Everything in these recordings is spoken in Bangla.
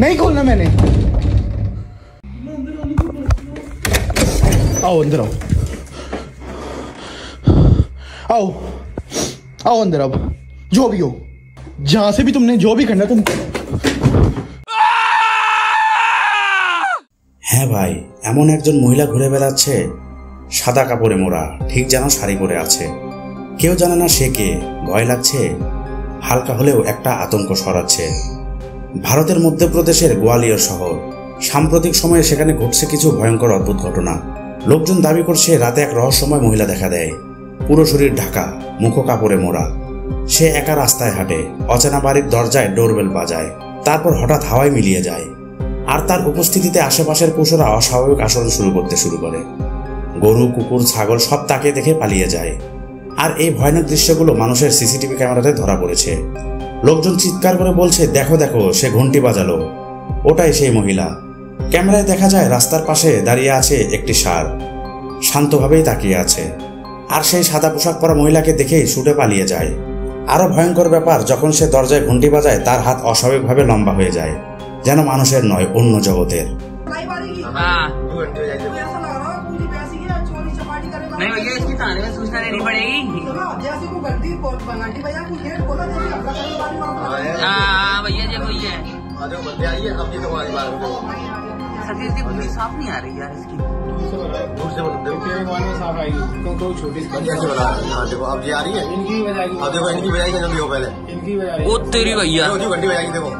नहीं खोलना मैंने। आओ अंदर आओ, आओ आओ अंदर आओ, जो भी हो, जहां से भी तुमने जो भी करना तुम। হ্যাঁ ভাই, এমন একজন মহিলা ঘুরে বেড়াচ্ছে সাদা কাপড়ে মোড়া, ঠিক যেন শাড়ি পরে আছে। কেউ জানে না সে কে, ভয় লাগছে, হালকা হলেও একটা আতঙ্ক ছড়াচ্ছে। ভারতের মধ্যপ্রদেশের গোয়ালিয়র শহর। সাম্প্রতিক সময়ে সেখানে ঘটছে কিছু ভয়ঙ্কর অদ্ভুত ঘটনা। লোকজন দাবি করছে রাতে এক রহস্যময় মহিলা দেখা দেয়, পুরো শরীর ঢাকা, মুখ কাপড়ে মোড়া। সে একা রাস্তায় হাঁটে, অচেনা বাড়ির দরজায় ডোরবেল বাজায়, তারপর হঠাৎ হাওয়ায় মিলিয়ে যায়। আর তার উপস্থিতিতে আশেপাশের পশুরা অস্বাভাবিক আচরণ শুরু করে। গরু, কুকুর, ছাগল সব তাকে দেখে পালিয়ে যায়। আর এই ভয়ানক দৃশ্যগুলো মানুষের সিসিটিভি ক্যামেরাতে ধরা পড়েছে। লোকজন চিৎকার করে বলছে, দেখো দেখো, সে ঘন্টি বাজালো, ওটাই সেই মহিলা। ক্যামেরায় দেখা যায় রাস্তার পাশে দাঁড়িয়ে আছে একটি ষাঁড়, শান্তভাবেই তাকিয়ে আছে। আর সেই সাদা পোশাক পরা মহিলাকে দেখেই ছুটে পালিয়ে যায়। আরো ভয়ঙ্কর ব্যাপার, যখন সে দরজায় ঘন্টি বাজায় তার হাত অস্বাভাবিকভাবে লম্বা হয়ে যায়, যেন মানুষের নয়, অন্য জগতের। नहीं भैया, इसकी थाने में सूचना देनी पड़ेगी। भैया जी वही है, साफ नहीं आ रही यार इसकी। अब ये आ रही है, इनकी बजाएगी, इनकी बजाएगी जल्दी हो पहले, इनकी बजाएगी। ओ तेरी भैया, घंटी बजाएगी, देखो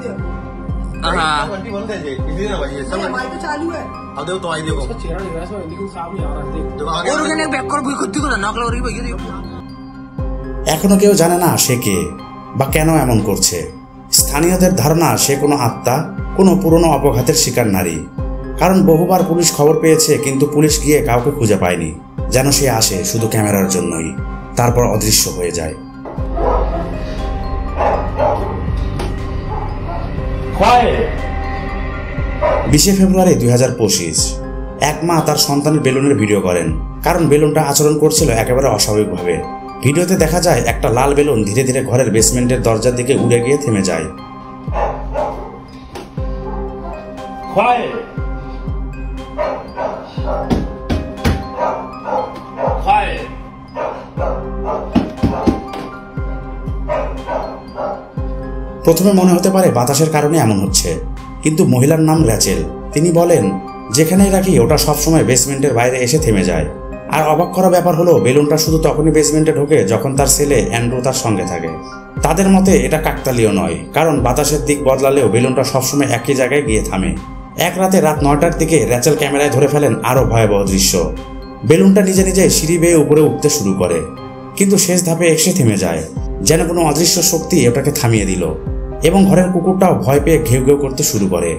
हाँ घंटी बोलते हैं इसी ना भाई, सब चालू है। अब देखो तो आई, देखो এখনো কেউ জানে না সে কে বা কেন এমন করছে। স্থানীয়দের ধারণা সে কোনো আত্মা, কোনো পুরনো অপঘাতের শিকার নারী। কারণ বহুবার পুলিশ খবর পেয়েছে, কিন্তু পুলিশ গিয়ে কাউকে খুঁজে পায়নি। যেন সে আসে শুধু ক্যামেরার জন্যই, তারপর অদৃশ্য হয়ে যায়। 20 ফেব্রুয়ারি 2025 এক মা তার সন্তানের বেলুনের ভিডিও করেন, কারণ বেলুনটা আচরণ করছিল একেবারে অস্বাভাবিকভাবে। ভিডিওতে দেখা যায় একটা লাল বেলুন ধীরে ধীরে ঘরের বেসমেন্টের দরজার দিকে উড়ে গিয়ে থেমে যায়। প্রথমে মনে হতে পারে বাতাসের কারণে এমন হচ্ছে, কিন্তু মহিলার নাম র্যাচেল। তিনি বলেন, যেখানেই রাখি ওটা সবসময় বেসমেন্টের বাইরে এসে থেমে যায়। আর অবাক করা ব্যাপার হলো, বেলুনটা শুধু তখনই বেসমেন্টে ঢোকে যখন তার ছেলে অ্যান্ড্রু তার সঙ্গে থাকে। তাদের মতে এটা কাকতালীয় নয়, কারণ বাতাসের দিক বদলালেও বেলুনটা সবসময় একই জায়গায় গিয়ে থামে। এক রাতে রাত 9টার দিকে র্যাচেল ক্যামেরায় ধরে ফেলেন আরও ভয়াবহ দৃশ্য। বেলুনটা নিজে নিজে সিঁড়ি বেয়ে উপরে উঠতে শুরু করে, কিন্তু শেষ ধাপে এসে থেমে যায়, যেন কোনো অদৃশ্য শক্তি ওটাকে থামিয়ে দিল। এবং ঘরের কুকুরটাও ভয় পেয়ে ঘেউ ঘেউ করতে শুরু করে।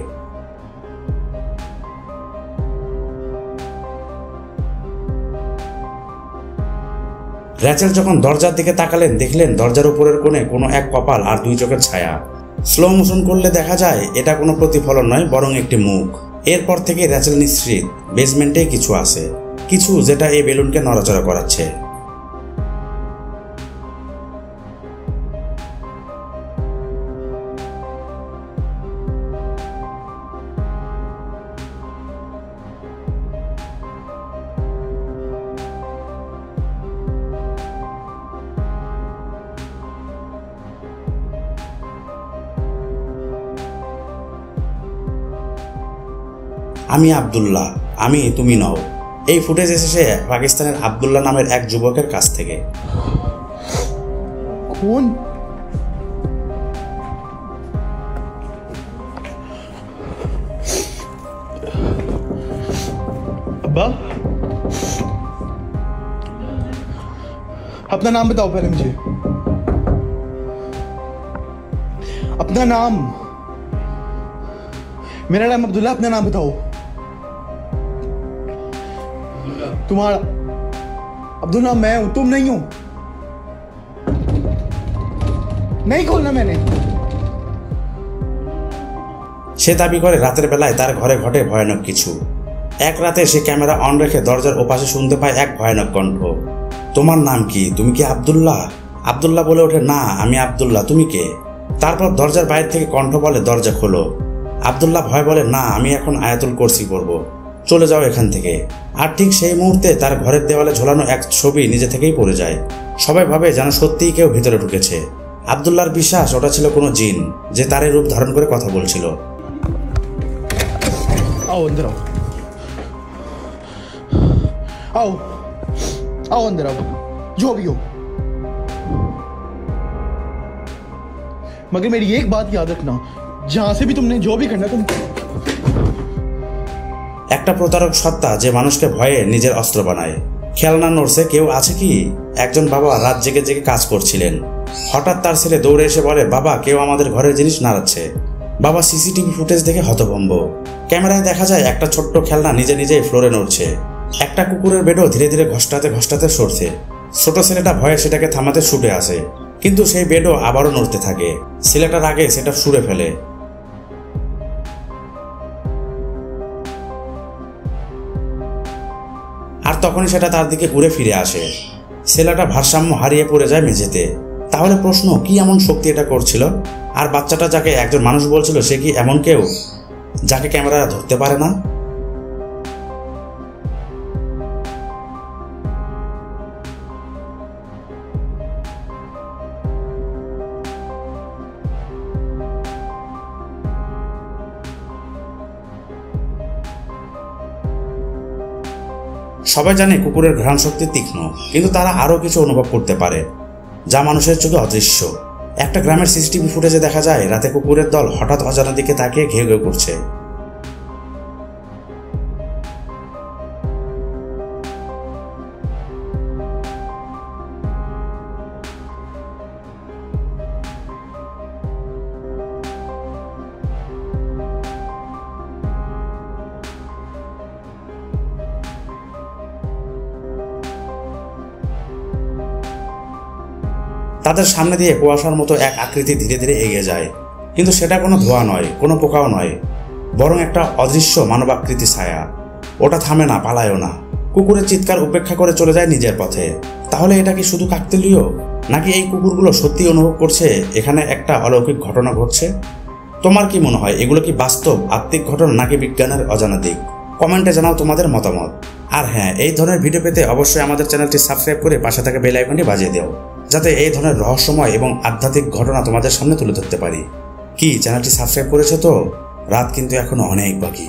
র্যাচেল যখন দরজার দিকে তাকালেন, দেখলেন দরজার উপরের কোণে কোনো এক কপাল আর 2 চোখের ছায়া। স্লো মোশন করলে দেখা যায় এটা কোনো প্রতিফলন নয়, বরং একটি মুখ। এরপর থেকে র্যাচেল নিশ্চিত বেসমেন্টে কিছু আছে, কিছু যেটা এই বেলুনকে নড়াচড়া করাচ্ছে। আমি আব্দুল্লাহ, আমি তুমি নও। এই ফুটেজ এসেছে পাকিস্তানের আব্দুল্লাহ নামের এক যুবকের কাছ থেকে। কোন? अब्बा, अपना नाम बताओ पहले मुझे, अपना नाम। मेरा नाम अब्दुल्ला, अपना नाम बताओ। तुम्हारा? अब्दुल्ला मैं हूं, तुम नहीं हो। नहीं खोलना मैंने। সে দাবি করে রাতের বেলায় তার ঘরে ঘটে ভয়ানক কিছু। এক রাতে সে ক্যামেরা অন রেখে দরজার ওপাশে শুনতে পায় এক ভয়ানক কণ্ঠ, তোমার নাম কি? তুমি কি আব্দুল্লাহ? আব্দুল্লাহ বলে ওঠে, না আমি আব্দুল্লাহ, তুমি কে? তারপর দরজার বাইরে থেকে কণ্ঠ বলে, দরজা খোলো। আব্দুল্লাহ ভয় বলে, না আমি এখন আয়াতুল কুরসি পড়ব, চলে যাও এখান থেকে। আর ঠিক সেই মুহূর্তে তার ঘরের দেওয়ালে ঝোলানো এক ছবি নিজে থেকেই পড়ে যায়। সবাই ভাবে যেন সত্যিই কেউ ভিতরে ঢুকেছে। আব্দুল্লাহর বিশ্বাস ওটা ছিল কোনো জিন, যে তারই রূপ ধারণ করে কথা বলছিল। आओ अंदर आओ, आओ आओ अंदर आओ, जो भी हो। मगर मेरी एक बात याद रखना, जहां से भी तुमने जो भी करना तुम। একটা প্রতারক সত্তা যে মানুষকে ভয়ে নিজের অস্ত্র বানায়। খেলনা নড়ছে, কেউ আছে কি? একজন বাবা রাত জেগে জেগে কাজ করছিলেন। হঠাৎ তার ছেলে দৌড়ে এসে বলে, বাবা কেউ আমাদের ঘরের জিনিস নাড়াচ্ছে। বাবা সিসিটিভি ফুটেজ দেখে হতভম্ব। ক্যামেরায় দেখা যায় একটা ছোট্ট খেলনা নিজে নিজেই ফ্লোরে নড়ছে। একটা কুকুরের বেডও ধীরে ধীরে ঘষ্টাতে ঘষ্টাতে সরছে। ছোট ছেলেটা ভয়ে সেটাকে থামাতে ছুটে আসে, কিন্তু সেই বেডও আবারও নড়তে থাকে। ছেলেটার আগে সেটা ছুঁড়ে ফেলে। আর তখনই সেটা তার দিকে ঘুরে ফিরে আসে। ছেলেটা ভারসাম্য হারিয়ে পড়ে যায় মেঝেতে। তাহলে প্রশ্ন, কি এমন শক্তি এটা করছিল? আর বাচ্চাটা যাকে একজন মানুষ বলছিল, সে কি এমন কেউ যাকে ক্যামেরা ধরতে পারে না? সবাই জানে কুকুরের ঘ্রাণ শক্তি তীক্ষ্ণ, কিন্তু তারা আরও কিছু অনুভব করতে পারে যা মানুষের চোখে অদৃশ্য। একটা গ্রামের সিসিটিভি ফুটেজে দেখা যায় রাতে কুকুরের দল হঠাৎ অজানা দিকে তাকিয়ে ঘেউ ঘেউ করছে। তাদের সামনে দিয়ে কুয়াশার মতো এক আকৃতি ধীরে ধীরে এগিয়ে যায়, কিন্তু সেটা কোনো ধোঁয়া নয়, কোনো পোকাও নয়, বরং একটা অদৃশ্য মানবাকৃতি ছায়া। ওটা থামে না, পালায়ও না। কুকুরের চিৎকার উপেক্ষা করে চলে যায় নিজের পথে। তাহলে এটা কি শুধু কাকতালীয়, নাকি এই কুকুরগুলো সত্যি অনুভব করছে এখানে একটা অলৌকিক ঘটনা ঘটছে? তোমার কি মনে হয়, এগুলো কি বাস্তব আত্মিক ঘটনা নাকি বিজ্ঞানের অজানা দিক? কমেন্টে জানাও তোমাদের মতামত। আর হ্যাঁ, এই ধরনের ভিডিও পেতে অবশ্যই আমাদের চ্যানেলটি সাবস্ক্রাইব করে পাশে থাকা বেল আইকনটি বাজিয়ে দাও, যাতে এই ধরনের রহস্যময় এবং আধ্যাত্মিক ঘটনা তোমাদের সামনে তুলে ধরতে পারি। কি চ্যানেলটি সাবস্ক্রাইব করেছো তো? রাত কিন্তু এখনো অনেক বাকি।